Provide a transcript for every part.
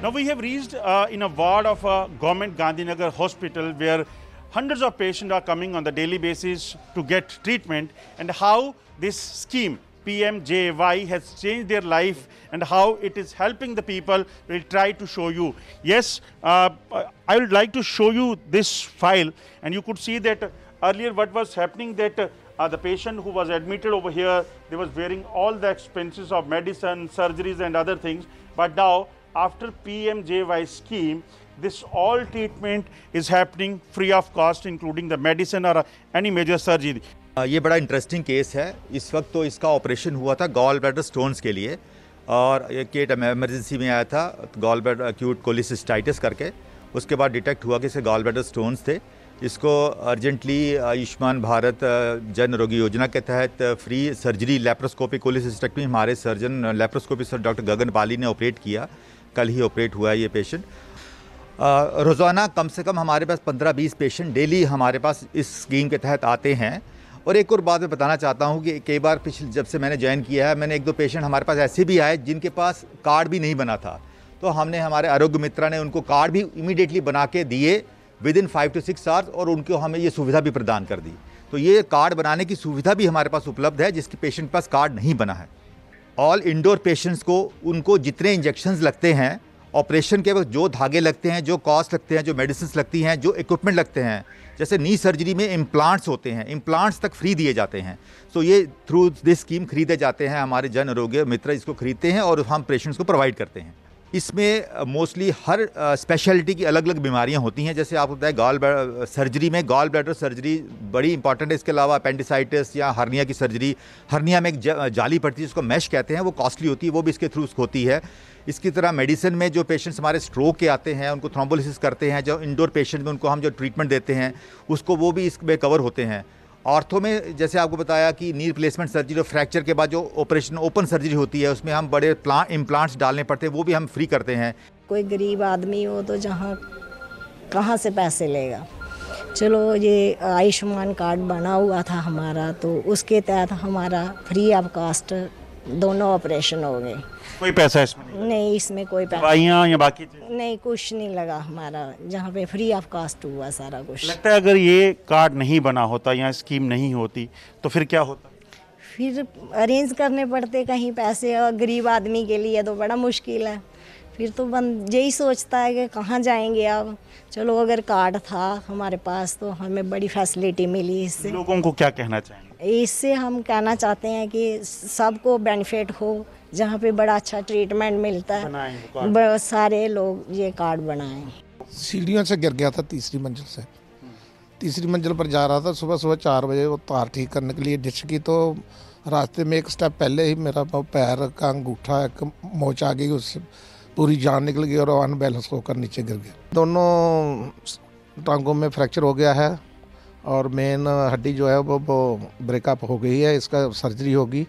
Now we have reached in a ward of government Gandhinagar hospital where hundreds of patients are coming on the daily basis to get treatment, and how this scheme PMJY has changed their life and how it is helping the people. We'll try to show you. Yes, I would like to show you this file, and you could see that earlier what was happening, that the patient who was admitted over here, they was bearing all the expenses of medicine, surgeries and other things. But now after PMJY scheme, this all treatment is happening free of cost, including the medicine or any major surgery. ये बड़ा interesting case है। इस वक्त तो इसका operation हुआ था gall bladder stones के लिए, और ये केट एमरजेंसी में आया था गॉल ब्लैडर एक्यूट कोलिसिस्टाइटिस करके। उसके बाद डिटेक्ट हुआ कि इसे गॉल ब्लैडर स्टोन्स थे। इसको अर्जेंटली आयुष्मान भारत जन आरोग्य योजना के तहत फ्री सर्जरी लेप्रोस्कोपी कोलिसिस्टेक्टमी हमारे सर्जन लेप्रोस्कोपी सर डॉक्टर गगन बाली ने ऑपरेट किया। कल ही ऑपरेट हुआ है ये पेशेंट। रोज़ाना कम से कम हमारे पास 15-20 पेशेंट डेली हमारे पास इस स्कीम के तहत आते हैं। और एक और बात मैं बताना चाहता हूँ कि कई बार पिछले जब से मैंने ज्वाइन किया है, मैंने 1-2 पेशेंट हमारे पास ऐसे भी आए जिनके पास कार्ड भी नहीं बना था, तो हमने हमारे आरोग्य मित्रा ने उनको कार्ड भी इमीडिएटली बना के दिए विदिन 5 to 6 आवर्स, और उनको हमें ये सुविधा भी प्रदान कर दी। तो ये कार्ड बनाने की सुविधा भी हमारे पास उपलब्ध है जिसके पेशेंट के पास कार्ड नहीं बना है। ऑल इंडोर पेशेंट्स को उनको जितने इंजेक्शंस लगते हैं ऑपरेशन के वक्त, जो धागे लगते हैं, जो कॉस्ट लगते हैं, जो मेडिसिन लगती हैं, जो इक्विपमेंट लगते हैं, जैसे नी सर्जरी में इम्प्लांट्स होते हैं, इम्प्लांट्स तक फ्री दिए जाते हैं। सो ये थ्रू दिस स्कीम खरीदे जाते हैं। हमारे जन आरोग्य मित्र इसको खरीदते हैं और हम पेशेंट्स को प्रोवाइड करते हैं। इसमें मोस्टली हर स्पेशलिटी की अलग अलग बीमारियां होती हैं। जैसे आपको बताया गॉल सर्जरी में गॉल ब्लैडर सर्जरी बड़ी इंपॉर्टेंट है। इसके अलावा अपेंडिसाइटिस या हर्निया की सर्जरी, हर्निया में एक जाली पड़ती है जिसको मैश कहते हैं, वो कॉस्टली होती है, वो भी इसके थ्रू होती है। इसकी तरह मेडिसिन में जो पेशेंट्स हमारे स्ट्रोक के आते हैं उनको थ्रोम्बोलिसिस करते हैं, जो इंडोर पेशेंट में उनको हम जो ट्रीटमेंट देते हैं उसको वो भी इसमें कवर होते हैं। ऑर्थो में जैसे आपको बताया कि नी रिप्लेसमेंट सर्जरी और फ्रैक्चर के बाद जो ऑपरेशन ओपन सर्जरी होती है उसमें हम बड़े इम्प्लांट्स डालने पड़ते हैं, वो भी हम फ्री करते हैं। कोई गरीब आदमी हो तो कहाँ से पैसे लेगा। चलो ये आयुष्मान कार्ड बना हुआ था हमारा, तो उसके तहत हमारा फ्री ऑफ कास्ट दोनों ऑपरेशन हो गए। कोई पैसा इसमें नहीं, इसमें कोई पैसा दवाइयाँ या बाकी नहीं, कुछ नहीं लगा हमारा, जहाँ पे फ्री ऑफ कास्ट हुआ सारा कुछ। लगता है अगर ये कार्ड नहीं बना होता या स्कीम नहीं होती तो फिर क्या होता? फिर अरेंज करने पड़ते कहीं पैसे, और गरीब आदमी के लिए तो बड़ा मुश्किल है। फिर तो बंद यही सोचता है कि कहाँ जाएंगे अब। चलो अगर कार्ड था हमारे पास तो हमें बड़ी फैसिलिटी मिली। इससे लोगों को क्या कहना चाहेंगे? इससे हम कहना चाहते हैं कि सबको बेनिफिट हो, जहाँ पे बड़ा अच्छा ट्रीटमेंट मिलता है, सारे लोग ये कार्ड बनाएं। सीढ़ियों से गिर गया था तीसरी मंजिल से। तीसरी मंजिल पर जा रहा था, सुबह 4 बजे वो तार ठीक करने के लिए डिश की, तो रास्ते में एक स्टेप पहले ही मेरा पैर का अंगूठा एक मोच आ गई, उससे पूरी जान निकल गई और अनबैलेंस होकर नीचे गिर गया। दोनों टांगों में फ्रैक्चर हो गया है और मेन हड्डी जो है वो ब्रेकअप हो गई है। इसका सर्जरी होगी,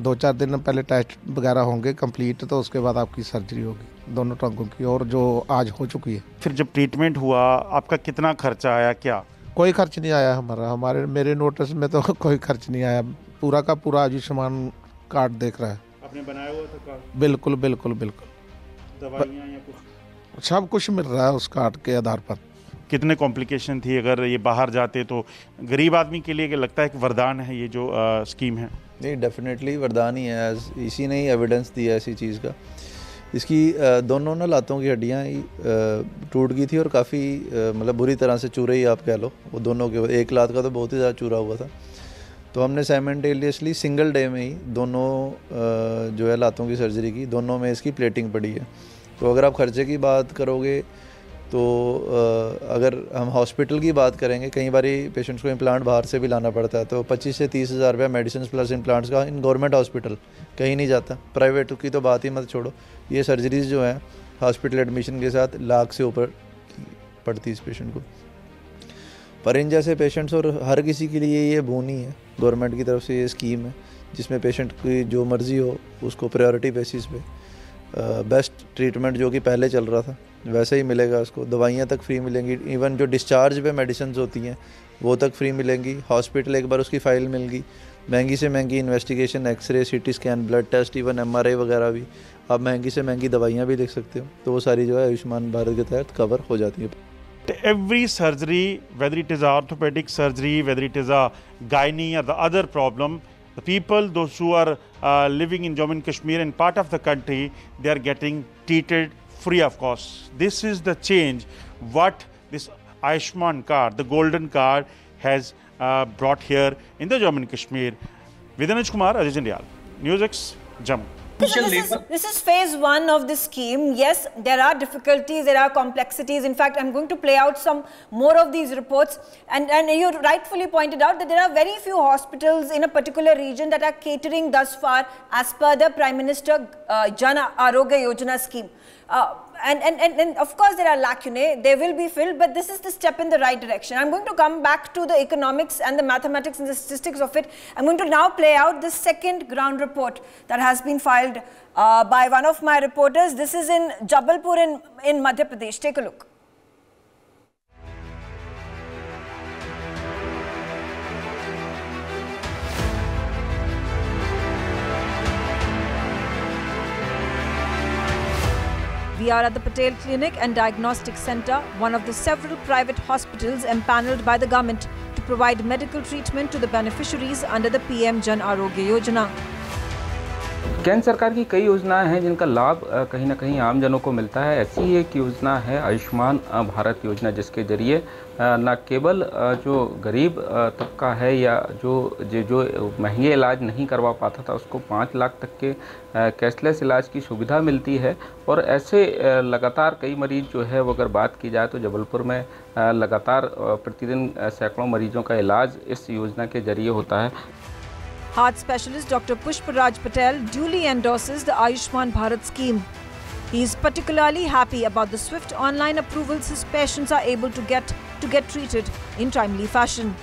2-4 दिन पहले टेस्ट वगैरह होंगे कंप्लीट, तो उसके बाद आपकी सर्जरी होगी दोनों टांगों की, और जो आज हो चुकी है। फिर जब ट्रीटमेंट हुआ आपका कितना खर्चा आया? क्या कोई खर्च नहीं आया मेरे नोटिस में तो कोई खर्च नहीं आया। पूरा का पूरा आयुष्मान कार्ड देख रहा है। आपने बनाया हुआ था कार्ड? बिल्कुल बिल्कुल बिल्कुल। दवाइयाँ या कुछ? सब कुछ मिल रहा है उस कार्ड के आधार पर। कितने कॉम्प्लिकेशन थी अगर ये बाहर जाते तो? गरीब आदमी के लिए लगता है कि वरदान है ये जो स्कीम है। नहीं, डेफिनेटली वरदान ही है। इसी ने ही एविडेंस दिया इसी चीज़ का। इसकी दोनों ना लातों की हड्डियाँ ही टूट गई थी और काफ़ी मतलब बुरी तरह से चूरे ही आप कह लो। वो दोनों के एक लात का तो बहुत ही ज़्यादा चूरा हुआ था। तो हमने साइमल्टेनियसली सिंगल डे में ही दोनों जो है लातों की सर्जरी की, दोनों में इसकी प्लेटिंग पड़ी है। तो अगर आप खर्चे की बात करोगे तो अगर हम हॉस्पिटल की बात करेंगे, कई बार पेशेंट्स को इम्प्लांट बाहर से भी लाना पड़ता है, तो 25 से 30 हज़ार रुपया मेडिसिन प्लस इम्प्लांट्स का इन गवर्नमेंट हॉस्पिटल कहीं नहीं जाता। प्राइवेट की तो बात ही मत छोड़ो। ये सर्जरीज जो हैं हॉस्पिटल एडमिशन के साथ लाख से ऊपर पड़ती है इस पेशेंट को। पर इन जैसे पेशेंट्स और हर किसी के लिए ये बोन ही है। गवर्नमेंट की तरफ से ये स्कीम है जिसमें पेशेंट की जो मर्ज़ी हो उसको प्रायोरिटी बेसिस पे बेस्ट ट्रीटमेंट जो कि पहले चल रहा था वैसे ही मिलेगा उसको, दवाइयाँ तक फ्री मिलेंगी, इवन जो डिस्चार्ज पे मेडिसिन होती हैं वो तक फ्री मिलेंगी। हॉस्पिटल एक बार उसकी फ़ाइल मिल गई, महंगी से महंगी investigation, x-ray, CT scan, blood test, even MRI वगैरह भी, आप महंगी से महंगी दवाइयाँ भी लिख सकते हो, तो वो सारी जो है आयुष्मान भारत के तहत कवर हो जाती है। Every surgery, whether it is a orthopedic surgery, whether it is a gynae or the other problem, the people, those who are living in Jammu and Kashmir and part of the country, they are getting treated free of cost. This is the change what this Ayushman card, the golden card, has brought here in the Jammu and Kashmir. Vidanuj Kumar, Ajay Jindal, News X, Jammu. This is phase one of the scheme. Yes, there are difficulties, there are complexities. In fact, I'm going to play out some more of these reports. And you rightfully pointed out that there are very few hospitals in a particular region that are catering thus far as per the Prime Minister Jan Arogya Yojana scheme. And of course there are lacunae, they will be filled, but this is the step in the right direction. I'm going to come back to the economics and the mathematics and the statistics of it. I'm going to now play out the second ground report that has been filed by one of my reporters. This is in Jabalpur in Madhya Pradesh. Take a look. We are at the Patel Clinic and Diagnostic Centre, one of the several private hospitals empanelled by the government to provide medical treatment to the beneficiaries under the PM Jan Arogya Yojana. केंद्र सरकार की कई योजनाएं हैं जिनका लाभ कहीं ना कहीं आम जनों को मिलता है। ऐसी एक योजना है आयुष्मान भारत योजना, जिसके जरिए न केवल जो गरीब तबका है या जो महंगे इलाज नहीं करवा पाता था उसको 5 लाख तक के कैशलेस इलाज की सुविधा मिलती है। और ऐसे लगातार कई मरीज जो है वो अगर बात की जाए तो जबलपुर में लगातार प्रतिदिन सैकड़ों मरीजों का इलाज इस योजना के जरिए होता है। Heart specialist Dr. Pushparaj Patel duly endorses the Ayushman Bharat scheme. He is particularly happy about the swift online approvals his patients are able to get treated in timely fashion.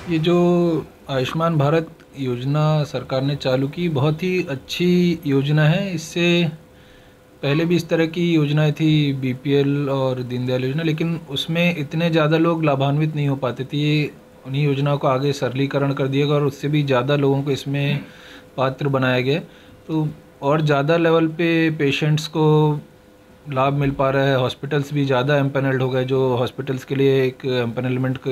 ये जो आयुष्मान भारत योजना सरकार ने चालू की, बहुत ही अच्छी योजना है। इससे पहले भी इस तरह की योजनाएं थी, BPL और दीनदयाल योजना, लेकिन उसमें इतने ज़्यादा लोग लाभान्वित नहीं हो पाते थे। ये उन्हीं योजनाओं को आगे सरलीकरण कर दिया गया और उससे भी ज़्यादा लोगों को इसमें पात्र बनाया गया, तो और ज़्यादा लेवल पे पेशेंट्स को लाभ मिल पा रहा है। हॉस्पिटल्स भी ज़्यादा एम्पैनल्ड हो गए, जो हॉस्पिटल्स के लिए एक एम्पैनलमेंट का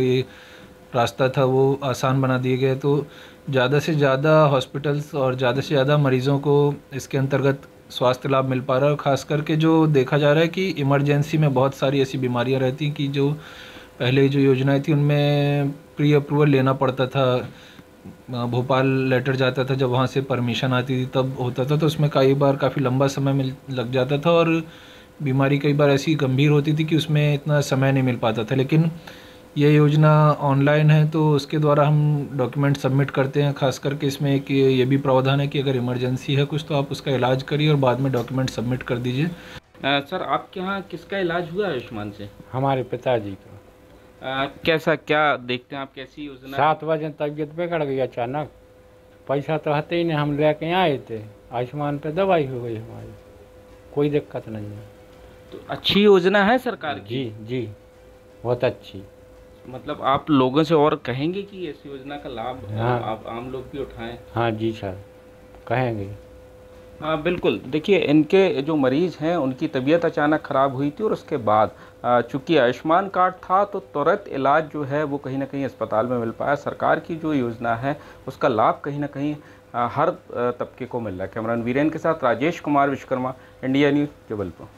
रास्ता था वो आसान बना दिया गया, तो ज़्यादा से ज़्यादा हॉस्पिटल्स और ज़्यादा से ज़्यादा मरीज़ों को इसके अंतर्गत स्वास्थ्य लाभ मिल पा रहा है। और ख़ास करके जो देखा जा रहा है कि इमरजेंसी में बहुत सारी ऐसी बीमारियाँ रहती हैं कि जो पहले जो योजनाएं थी उनमें प्री अप्रूवल लेना पड़ता था, भोपाल लेटर जाता था, जब वहाँ से परमिशन आती थी तब होता था, तो उसमें कई बार काफ़ी लंबा समय लग जाता था और बीमारी कई बार ऐसी गंभीर होती थी कि उसमें इतना समय नहीं मिल पाता था। लेकिन ये योजना ऑनलाइन है तो उसके द्वारा हम डॉक्यूमेंट सबमिट करते हैं। खास करके इसमें एक ये भी प्रावधान है कि अगर इमरजेंसी है कुछ तो आप उसका इलाज करिए और बाद में डॉक्यूमेंट सबमिट कर दीजिए। सर, आपके यहाँ किसका इलाज हुआ आयुष्मान से? हमारे पिताजी का। कैसा क्या देखते हैं आप, कैसी योजना? 7 बजे तबीयत बिगड़ गई अचानक, पैसा तो हते ही नहीं, हम लेके आए थे, आयुष्मान पे दवाई हो गई हमारी, कोई दिक्कत नहीं है। तो अच्छी योजना है सरकार की? जी जी, बहुत अच्छी। मतलब आप लोगों से और कहेंगे कि इस योजना का लाभ आप आम लोग भी उठाएं? हाँ जी सर, कहेंगे। हाँ बिल्कुल। देखिए, इनके जो मरीज़ हैं उनकी तबीयत अचानक ख़राब हुई थी और उसके बाद चूँकि आयुष्मान कार्ड था तो तुरंत इलाज जो है वो कहीं ना कहीं अस्पताल में मिल पाया। सरकार की जो योजना है उसका लाभ कहीं ना कहीं हर तबके को मिल रहा है। कैमरामैन वीरेन के साथ Rajesh Kumar Vishwakarma, India news, Jabalpur.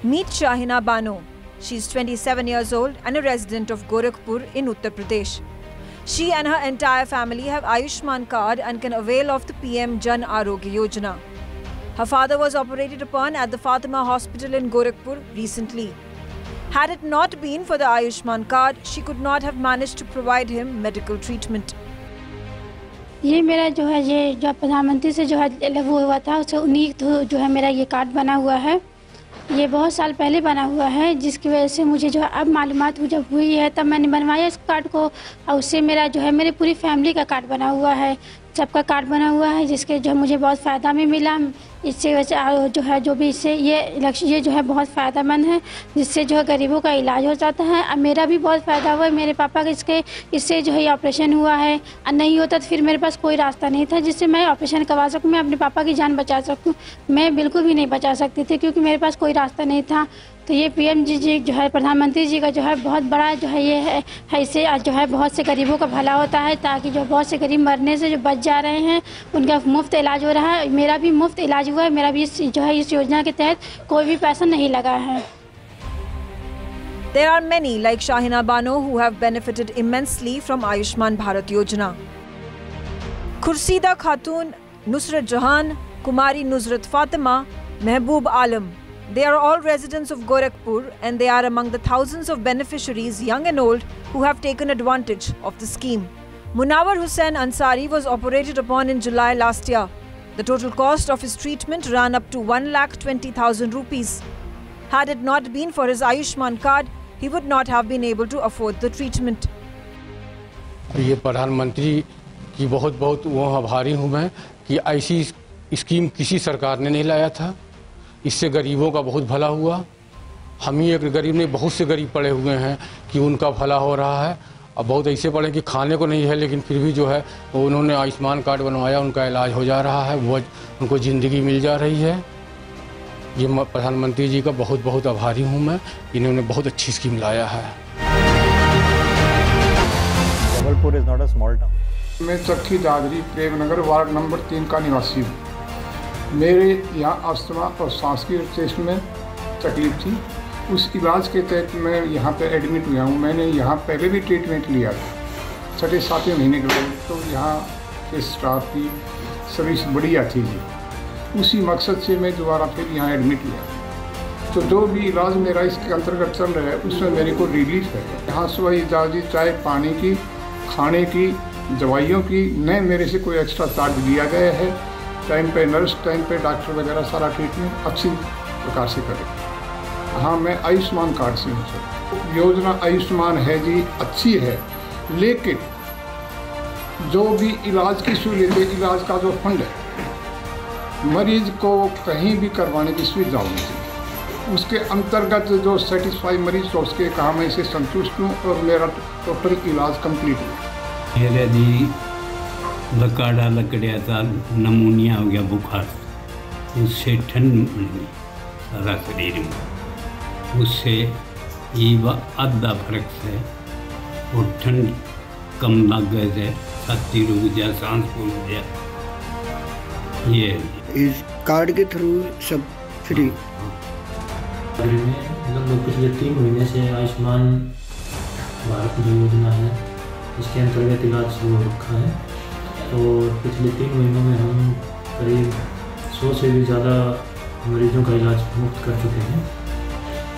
Meet Shahina Bano. She's 27 years old and a resident of Gorakhpur in Uttar Pradesh. She and her entire family have Ayushman card and can avail of the PM Jan Arogya Yojana. Her father was operated upon at the Fatima Hospital in Gorakhpur recently. Had it not been for the Ayushman card, she could not have managed to provide him medical treatment. ये मेरा जो है ये जो प्रधानमंत्री से जो है लघु हुआ था, उसे उन्हीं तो जो है मेरा ये कार्ड बना हुआ है ये बहुत साल पहले बना हुआ है, जिसकी वजह से मुझे जो है अब मालूमात जब हुई है तब मैंने बनवाया इस कार्ड को, और उससे मेरा जो है मेरी पूरी फैमिली का कार्ड बना हुआ है, सबका कार्ड बना हुआ है, जिसके जो मुझे बहुत फ़ायदा में मिला। इससे वजह जो है जो भी इससे ये जो है बहुत फ़ायदेमंद है, जिससे जो है गरीबों का इलाज हो जाता है। अब मेरा भी बहुत फ़ायदा हुआ है, मेरे पापा का इससे जो है ये ऑपरेशन हुआ है, और नहीं होता तो फिर मेरे पास कोई रास्ता नहीं था जिससे मैं ऑपरेशन करवा सकूँ, मैं अपने पापा की जान बचा सकूँ। मैं बिल्कुल भी नहीं बचा सकती थी क्योंकि मेरे पास कोई रास्ता नहीं था। तो ये PM जी जो है प्रधानमंत्री जी का जो है बहुत बड़ा जो है ये है, इससे जो है बहुत से गरीबों का भला होता है, ताकि जो बहुत से गरीब मरने से जो बच जा रहे हैं उनका मुफ्त इलाज हो रहा है। मेरा भी मुफ्त इलाज हुआ है, मेरा भी जो है इस योजना के तहत कोई भी पैसा नहीं लगा है। There are many like Shahina Bano who have benefited immensely from Ayushman Bharat Yojana. Khursida Khatun, Nusrat Jahan, Kumari Nusrat Fatima, Mehboob Alam. They are all residents of Gorakhpur and they are among the thousands of beneficiaries, young and old, who have taken advantage of the scheme. Munawar Hussain Ansari was operated upon in July last year. The total cost of his treatment ran up to 1,20,000 rupees. Had it not been for his Ayushman card, he would not have been able to afford the treatment. ये प्रधानमंत्री की बहुत बहुत वो आभारी हूँ मैं कि ऐसी स्कीम किसी सरकार ने नहीं लाया था। इससे गरीबों का बहुत भला हुआ। हम ही एक गरीब नहीं, बहुत से गरीब पड़े हुए हैं कि उनका भला हो रहा है। अब बहुत ऐसे पड़े कि खाने को नहीं है, लेकिन फिर भी जो है उन्होंने आयुष्मान कार्ड बनवाया, उनका इलाज हो जा रहा है, वो उनको ज़िंदगी मिल जा रही है। ये प्रधानमंत्री जी का बहुत बहुत आभारी हूँ मैं, इन्होंने बहुत अच्छी स्कीम लाया है। Jabalpur is not a small town. मैं चक्की दादरी प्रेमनगर वार्ड नंबर 3 का निवासी हूँ। मेरे यहाँ अस्थमा और सांस की टेस्ट में तकलीफ थी, उस इलाज के तहत मैं यहाँ पे एडमिट हुआ हूँ। मैंने यहाँ पहले भी ट्रीटमेंट लिया था 6-7 महीने के लिए, तो यहाँ के स्टाफ की सर्विस बढ़िया थी जी। उसी मकसद से मैं दोबारा फिर यहाँ एडमिट हुआ। तो जो भी इलाज मेरा इसके अंतर्गत चल रहा है उसमें मेरे को रिलीफ है। यहाँ सुबह इजाज़ी चाय पानी की, खाने की, दवाइयों की न मेरे से कोई एक्स्ट्रा चार्ज लिया गया है। टाइम पे नर्स, टाइम पे डॉक्टर वगैरह सारा ट्रीटमेंट अच्छी प्रकार से करें। हाँ, मैं आयुष्मान कार्ड से हूँ सर। योजना आयुष्मान है जी, अच्छी है, लेकिन जो भी इलाज की सहूलियत है, इलाज का जो फंड है, मरीज को कहीं भी करवाने की सुविधा होनी चाहिए। उसके अंतर्गत जो सेटिस्फाई मरीज तो उसके कहा मैं इसे संतुष्ट हूँ और मेरा टोटल इलाज कंप्लीट हुआ। मेरे जी लकड़ा लकड़िया था, नमूनिया हो गया, बुखार, उससे ठंड सारा शरीर में, उससे ये आधा फर्क से और ठंड कम लग गए थे, छाती रुक गया, सांस फूल गया। ये इस कार्ड के थ्रू सब फ्री। लगभग पिछले 3 महीने से आयुष्मान भारत जो योजना है इसके अंतर्गत इलाज शुरू हो रखा है, और पिछले 3 महीनों में हम करीब 100 से भी ज़्यादा मरीजों का इलाज मुफ्त कर चुके हैं।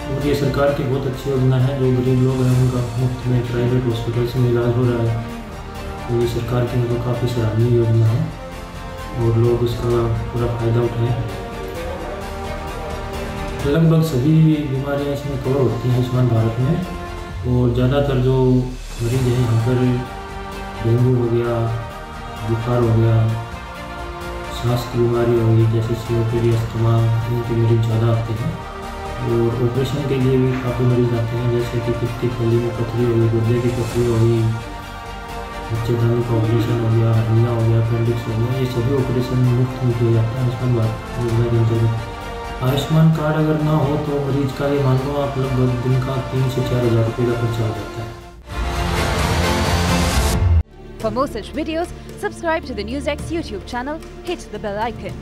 और ये सरकार की बहुत अच्छी योजना है। जो गरीब लोग हैं उनका मुफ्त में प्राइवेट हॉस्पिटल्स में इलाज हो रहा है, तो ये सरकार की मतलब काफ़ी सराहनीय योजना है और लोग उसका पूरा फ़ायदा उठाएं। लगभग सभी बीमारियाँ इसमें कवर होती हैं आयुष्मान भारत में, और ज़्यादातर जो मरीज हैं यहाँ पर डेंगू हो गया, बुखार हो गया, सांस की बीमारी हो गई जैसे COPD, अस्थमा, इनके मरीज ज़्यादा आते हैं। और ऑपरेशन के लिए भी काफ़ी मरीज आते हैं, जैसे कि पित्त की थैली में पथरी हो गई, गुर्दे की पथरी हो गई, बच्चेदानी का ऑपरेशन हो गया, हर्निया हो गया, अपेंडिक्स हो गया। ये सभी ऑपरेशन मुफ्त में किए जाते हैं आयुष्मान भारत योजना के अंतर्गत। आयुष्मान कार्ड अगर ना हो तो मरीज का ये मान लो आप लगभग दिन का 3 से 4 हज़ार रुपये का खर्चा हो जाता है। For more such videos, subscribe to the NewsX YouTube channel, hit the bell icon.